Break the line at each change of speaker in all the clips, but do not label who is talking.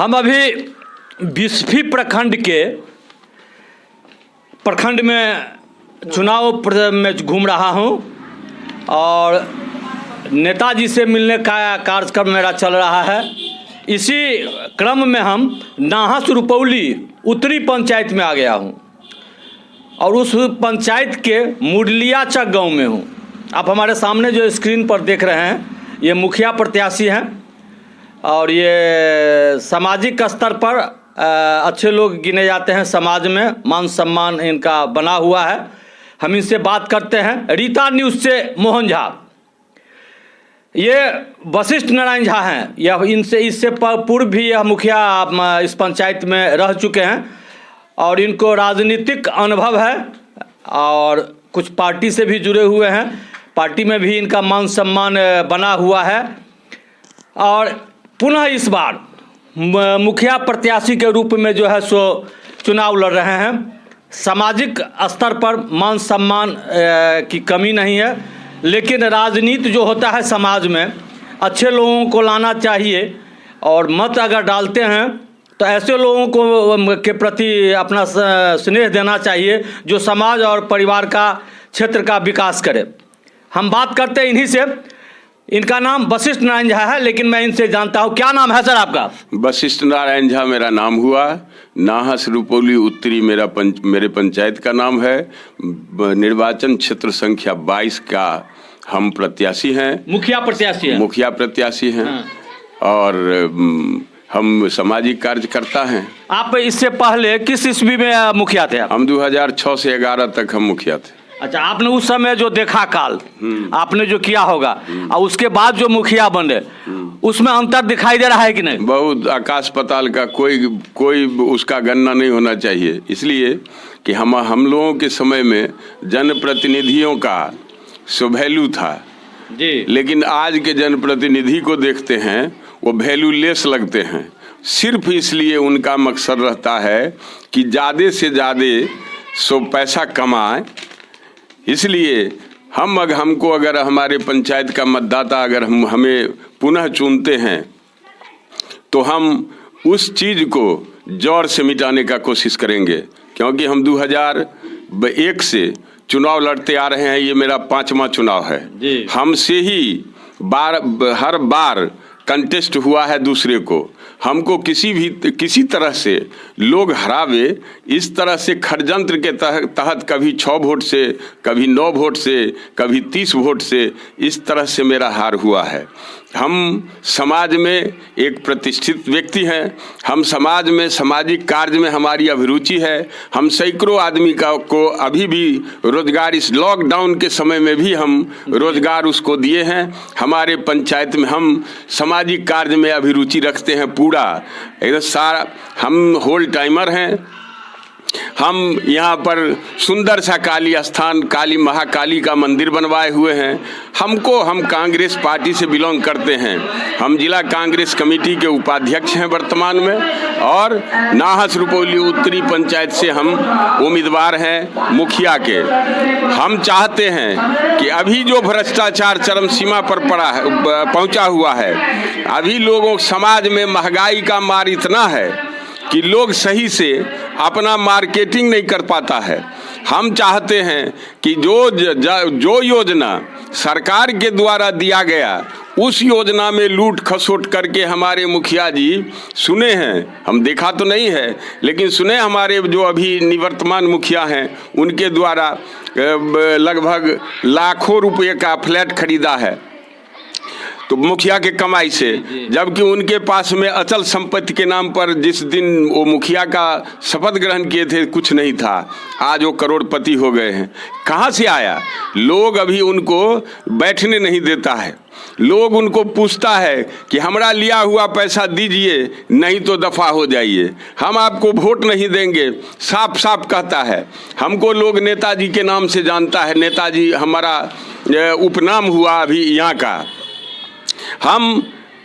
हम अभी बिस्फी प्रखंड में चुनाव में घूम रहा हूं और नेताजी से मिलने का कार्यक्रम मेरा चल रहा है। इसी क्रम में हम नाहस रुपौली उत्तरी पंचायत में आ गया हूं और उस पंचायत के मुरलियाचक गांव में हूं। आप हमारे सामने जो स्क्रीन पर देख रहे हैं ये मुखिया प्रत्याशी हैं और ये सामाजिक स्तर पर अच्छे लोग गिने जाते हैं। समाज में मान सम्मान इनका बना हुआ है। हम इनसे बात करते हैं। रीता न्यूज़ से मोहन झा, ये वशिष्ठ नारायण झा हैं। यह इससे पूर्व भी यह मुखिया इस पंचायत में रह चुके हैं और इनको राजनीतिक अनुभव है और कुछ पार्टी से भी जुड़े हुए हैं। पार्टी में भी इनका मान सम्मान बना हुआ है और पुनः इस बार मुखिया प्रत्याशी के रूप में जो है सो चुनाव लड़ रहे हैं। सामाजिक स्तर पर मान सम्मान की कमी नहीं है, लेकिन राजनीति जो होता है समाज में अच्छे लोगों को लाना चाहिए और मत अगर डालते हैं तो ऐसे लोगों को के प्रति अपना स्नेह देना चाहिए जो समाज और परिवार का क्षेत्र का विकास करे। हम बात करते हैं इन्हीं से। इनका नाम वशिष्ठ नारायण झा है, लेकिन मैं इनसे जानता हूँ। क्या नाम है सर आपका?
वशिष्ठ नारायण झा मेरा नाम हुआ। नाहस रुपौली उत्तरी मेरे पंचायत का नाम है। निर्वाचन क्षेत्र संख्या 22 का हम प्रत्याशी हैं।
मुखिया प्रत्याशी हैं। हाँ।
और हम सामाजिक कार्यकर्ता हैं।
आप इससे पहले किस ईस्वी में मुखिया थे?
हम 2006 से 11 तक हम मुखिया थे।
अच्छा, आपने उस समय जो देखा काल आपने जो किया होगा और उसके बाद जो मुखिया बने उसमें अंतर दिखाई दे रहा है कि नहीं?
बहुत आकाश पाताल का, कोई उसका गणना नहीं होना चाहिए। इसलिए कि हम लोगों के समय में जनप्रतिनिधियों का वैल्यू था
जी,
लेकिन आज के जनप्रतिनिधि को देखते हैं वो वैल्यूलेस लगते हैं। सिर्फ इसलिए उनका मकसद रहता है कि ज़्यादा से ज़्यादा पैसा कमाए। इसलिए हमको अगर हमारे पंचायत का मतदाता अगर हमें पुनः चुनते हैं तो हम उस चीज़ को जड़ से मिटाने का कोशिश करेंगे, क्योंकि हम 2001 से चुनाव लड़ते आ रहे हैं। ये मेरा 5वां चुनाव है। हमसे ही हर बार कंटेस्ट हुआ है दूसरे को। हमको किसी तरह से लोग हरावे, इस तरह से षड्यंत्र के तहत कभी 6 वोट से, कभी 9 वोट से, कभी 30 वोट से, इस तरह से मेरा हार हुआ है। हम समाज में एक प्रतिष्ठित व्यक्ति हैं। हम समाज में सामाजिक कार्य में हमारी अभिरुचि है। हम सैकड़ों आदमी को अभी भी रोजगार, इस लॉकडाउन के समय में भी हम रोजगार उसको दिए हैं। हमारे पंचायत में हम सामाजिक कार्य में अभिरुचि रखते हैं पूरा एकदम सारा। हम होल टाइमर हैं। हम यहाँ पर सुंदर सा काली स्थान, काली महाकाली का मंदिर बनवाए हुए हैं। हम कांग्रेस पार्टी से बिलोंग करते हैं। हम जिला कांग्रेस कमेटी के उपाध्यक्ष हैं वर्तमान में और नाहस रुपौली उत्तरी पंचायत से हम उम्मीदवार हैं मुखिया के। हम चाहते हैं कि अभी जो भ्रष्टाचार चरम सीमा पर पहुंचा हुआ है, अभी लोगों समाज में महंगाई का मार इतना है कि लोग सही से अपना मार्केटिंग नहीं कर पाता है। हम चाहते हैं कि जो योजना सरकार के द्वारा दिया गया उस योजना में लूट खसोट करके हमारे मुखिया जी सुने हैं, हम देखा तो नहीं है लेकिन सुने हमारे जो अभी निवर्तमान मुखिया हैं उनके द्वारा लगभग लाखों रुपए का फ्लैट खरीदा है तो मुखिया के कमाई से, जबकि उनके पास में अचल संपत्ति के नाम पर जिस दिन वो मुखिया का शपथ ग्रहण किए थे कुछ नहीं था। आज वो करोड़पति हो गए हैं। कहाँ से आया? लोग अभी उनको बैठने नहीं देता है। लोग उनको पूछता है कि हमारा लिया हुआ पैसा दीजिए, नहीं तो दफा हो जाइए, हम आपको वोट नहीं देंगे, साफ साफ कहता है। हमको लोग नेताजी के नाम से जानता है। नेताजी हमारा उपनाम हुआ अभी यहाँ का। हम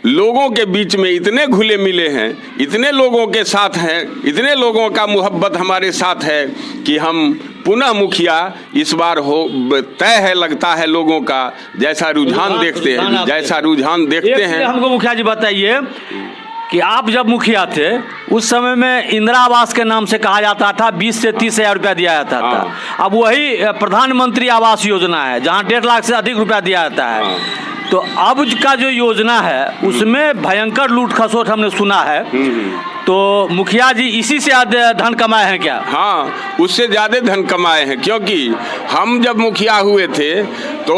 लोगों के बीच में इतने घुले मिले हैं, इतने लोगों के साथ हैं, इतने लोगों का मोहब्बत हमारे साथ है कि हम पुनः मुखिया इस बार हो तय है। लगता है लोगों का जैसा रुझान देखते हैं, हमको मुखिया जी बताइए
कि आप जब मुखिया थे उस समय में इंदिरा आवास के नाम से कहा जाता था 20 से 30 हज़ार रुपया दिया जाता था। अब वही प्रधानमंत्री आवास योजना है जहाँ 1.5 लाख से अधिक रुपया दिया जाता है। तो अब का जो योजना है उसमें भयंकर लूट खसोट हमने सुना है। तो मुखिया जी इसी से धन कमाए हैं क्या?
हाँ, उससे ज़्यादा धन कमाए हैं, क्योंकि हम जब मुखिया हुए थे तो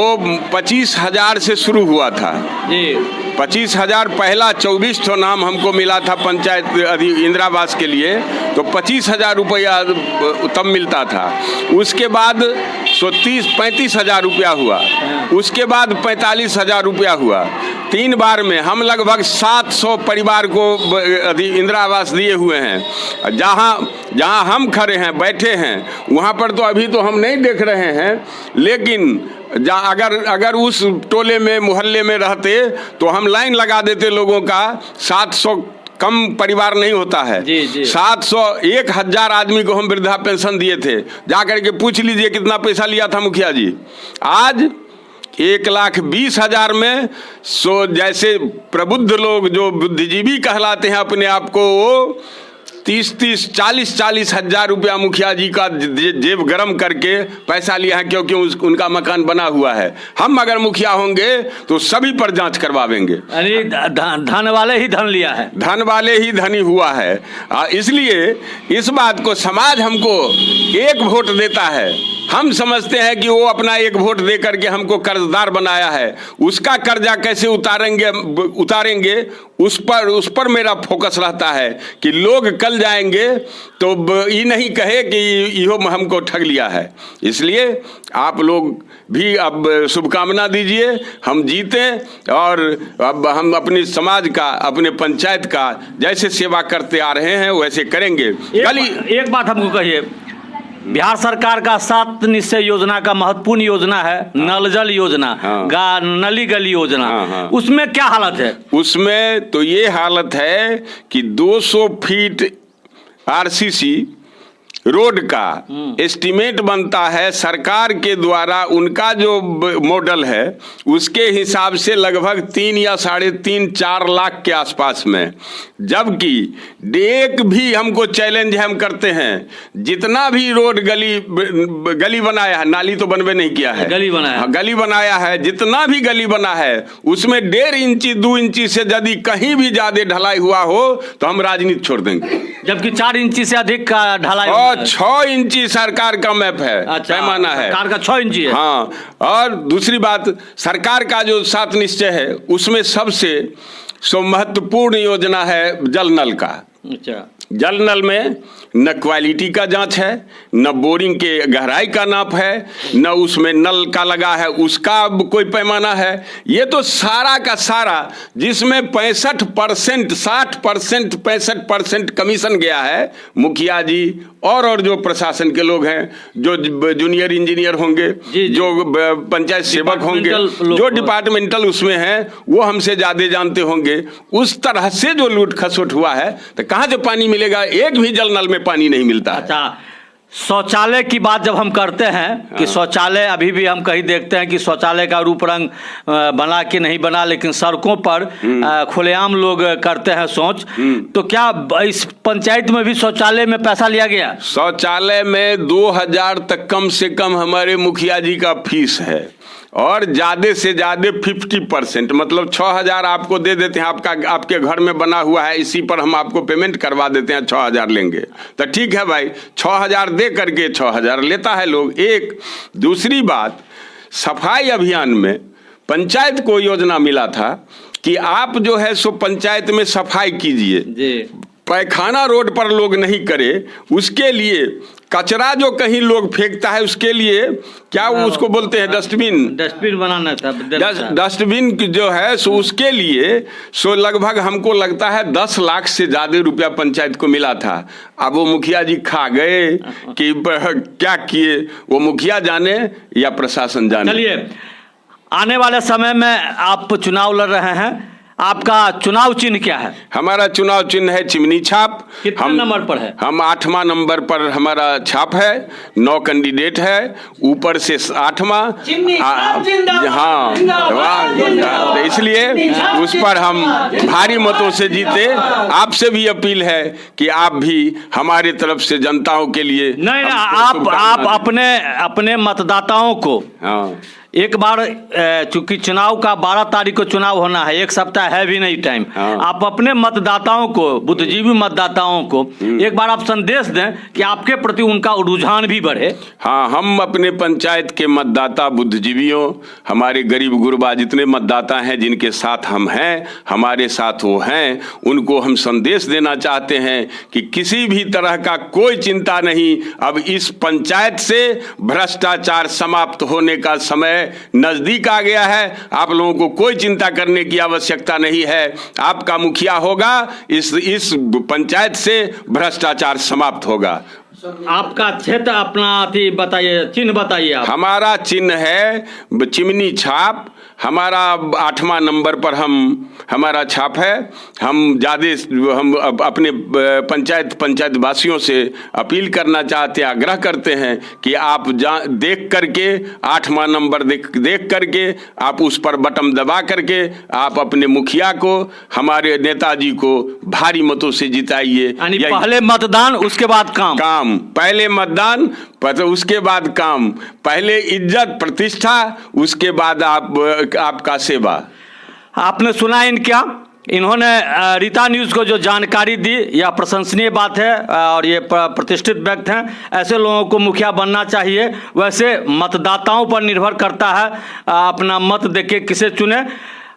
25,000 से शुरू हुआ था
जी।
25,000 पहला 24 ठो नाम हमको मिला था पंचायत इंदिरा आवास के लिए, तो 25,000 रुपया तब मिलता था। उसके बाद 35,000 रुपया हुआ, उसके बाद 45,000 रुपया हुआ। 3 बार में हम लगभग 700 परिवार को इंदिरा आवास दिए हुए हैं। जहाँ हम खड़े हैं, बैठे हैं, वहाँ पर तो अभी तो हम नहीं देख रहे हैं, लेकिन अगर उस टोले में मोहल्ले में रहते तो हम लाइन लगा देते लोगों का। 700 कम परिवार नहीं होता है।
जी, जी।
700 1,000 आदमी को हम वृद्धा पेंशन दिए थे। जा करके पूछ लीजिए कितना पैसा लिया था मुखिया जी। आज 1,20,000 में जैसे प्रबुद्ध लोग जो बुद्धिजीवी कहलाते हैं अपने आप को, वो 30 40 हज़ार रुपया मुखिया जी का जेब गरम करके पैसा लिया है, क्योंकि उनका मकान बना हुआ है। हम अगर मुखिया होंगे तो सभी पर जांच करवावेंगे।
यानी धन वाले ही धन लिया है,
धन वाले ही धनी हुआ है। इसलिए इस बात को समाज हमको एक वोट देता है, हम समझते हैं कि वो अपना एक वोट दे करके हमको कर्जदार बनाया है। उसका कर्जा कैसे उतारेंगे उस पर मेरा फोकस रहता है कि लोग कल जाएंगे तो ये नहीं कहे कि इहो हमको ठग लिया है। इसलिए आप लोग भी अब शुभकामना दीजिए, हम जीतें और अब हम अपने समाज का, अपने पंचायत का जैसे सेवा करते आ रहे हैं वैसे करेंगे।
एक बात हमको कहिए, बिहार सरकार का 7 निश्चय योजना का महत्वपूर्ण योजना है नल जल योजना, नली गली योजना। उसमें क्या हालत है?
उसमें तो ये हालत है कि 200 फीट आरसीसी रोड का एस्टीमेट बनता है सरकार के द्वारा। उनका जो मॉडल है उसके हिसाब से लगभग 3 या 3.5-4 लाख के आसपास में, जबकि एक भी हमको चैलेंज हम करते हैं, जितना भी रोड गली बनाया है, नाली तो बनवे नहीं किया है, गली बनाया है, जितना भी गली बना है उसमें 1.5 इंची 2 इंची से यदि कहीं भी ज्यादा ढलाई हुआ हो तो हम राजनीति छोड़ देंगे।
जबकि 4 इंची से अधिक का ढलाई,
6 इंची सरकार का मैप है, पैमाना है
सरकार का 6 इंची है।
हाँ, और दूसरी बात, सरकार का जो 7 निश्चय है उसमें सबसे महत्वपूर्ण योजना है जल नल का।
अच्छा,
जल नल में न क्वालिटी का जांच है, न बोरिंग के गहराई का नाप है, न उसमें नल का लगा है उसका कोई पैमाना है। ये तो सारा का सारा, जिसमें 65% 60% 65% कमीशन गया है, मुखिया जी और जो प्रशासन के लोग हैं, जो जूनियर इंजीनियर होंगे, जो पंचायत सेवक होंगे, जो डिपार्टमेंटल उसमें हैं, वो हमसे ज़्यादा जानते होंगे। उस तरह से जो लूट खसोट हुआ है, तो कहाँ से पानी मिलेगा? एक भी जल नल में पानी नहीं मिलता।
अच्छा, शौचालय की बात जब हम करते हैं कि शौचालय, अभी भी हम कहीं देखते हैं कि शौचालय का रूप रंग बना कि नहीं बना, लेकिन सड़कों पर खुलेआम लोग करते हैं शौच। तो क्या इस पंचायत में भी शौचालय में पैसा लिया गया?
शौचालय में 2,000 तक कम से कम हमारे मुखिया जी का फीस है, और ज़्यादा से ज़्यादा 50%, मतलब 6,000 आपको दे देते हैं। आपके घर में बना हुआ है, इसी पर हम आपको पेमेंट करवा देते हैं, 6,000 लेंगे तो ठीक है भाई, 6,000 दे करके 6,000 लेता है लोग। एक दूसरी बात, सफाई अभियान में पंचायत को योजना मिला था कि आप जो है सो पंचायत में सफाई कीजिए, पैखाना रोड पर लोग नहीं करे, उसके लिए कचरा जो कहीं लोग फेंकता है उसके लिए क्या वो उसको बोलते हैं डस्टबिन बनाना था। डस्टबिन जो है सो उसके लिए सो लगभग हमको लगता है 10 लाख से ज़्यादा रुपया पंचायत को मिला था। अब वो मुखिया जी खा गए कि क्या किए, वो मुखिया जाने या प्रशासन जाने।
चलिए, आने वाले समय में आप चुनाव लड़ रहे हैं, आपका चुनाव चिन्ह क्या है?
हमारा चुनाव चिन्ह है चिमनी छाप।
कितने नंबर पर है?
हम 8वां नंबर पर हमारा छाप है। 9 कैंडिडेट है, ऊपर से 8वां। हाँ, तो इसलिए उस पर हम भारी मतों से जीते। आपसे भी अपील है कि आप भी हमारे तरफ से जनताओं के लिए
नहीं, आप अपने मतदाताओं को,
हाँ,
एक बार चूंकि चुनाव का 12 तारीख को चुनाव होना है, एक सप्ताह है भी नहीं टाइम।
हाँ।
आप अपने मतदाताओं को, बुद्धिजीवी मतदाताओं को एक बार आप संदेश दें कि आपके प्रति उनका रुझान भी बढ़े।
हाँ, हम अपने पंचायत के मतदाता बुद्धिजीवियों, हमारे गरीब गुरबा जितने मतदाता हैं जिनके साथ हम हैं, हमारे साथ वो हैं, उनको हम संदेश देना चाहते हैं कि किसी भी तरह का कोई चिंता नहीं। अब इस पंचायत से भ्रष्टाचार समाप्त होने का समय नजदीक आ गया है। आप लोगों को कोई चिंता करने की आवश्यकता नहीं है। आपका मुखिया होगा, इस पंचायत से भ्रष्टाचार समाप्त होगा।
आपका क्षेत्र अपना बताइए, चिन्ह बताइए आप।
हमारा चिन्ह है चिमनी छाप। हमारा 8वां नंबर पर हमारा छाप है। हम अपने पंचायत वासियों से अपील करना चाहते हैं, आग्रह करते हैं कि आप देख करके 8वां नंबर देख करके आप उस पर बटन दबा करके आप अपने मुखिया को, हमारे नेताजी को भारी मतों से जिताइए।
यानी पहले मतदान, उसके बाद काम।
पहले मतदान, उसके बाद काम। पहले इज्जत प्रतिष्ठा, उसके बाद आपका सेवा।
आपने सुना इन्होंने रीता न्यूज़ को जो जानकारी दी, यह प्रशंसनीय बात है और ये प्रतिष्ठित व्यक्ति हैं। ऐसे लोगों को मुखिया बनना चाहिए। वैसे मतदाताओं पर निर्भर करता है अपना मत देके किसे चुने।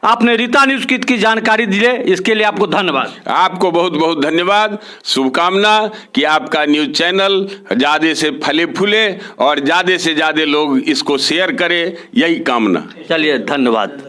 आपने रीता न्यूज़ की जानकारी दी है, इसके लिए आपको धन्यवाद।
आपको बहुत बहुत धन्यवाद। शुभकामना कि आपका न्यूज़ चैनल ज़्यादा से फले फूले और ज़्यादा से ज़्यादा लोग इसको शेयर करें, यही कामना।
चलिए, धन्यवाद।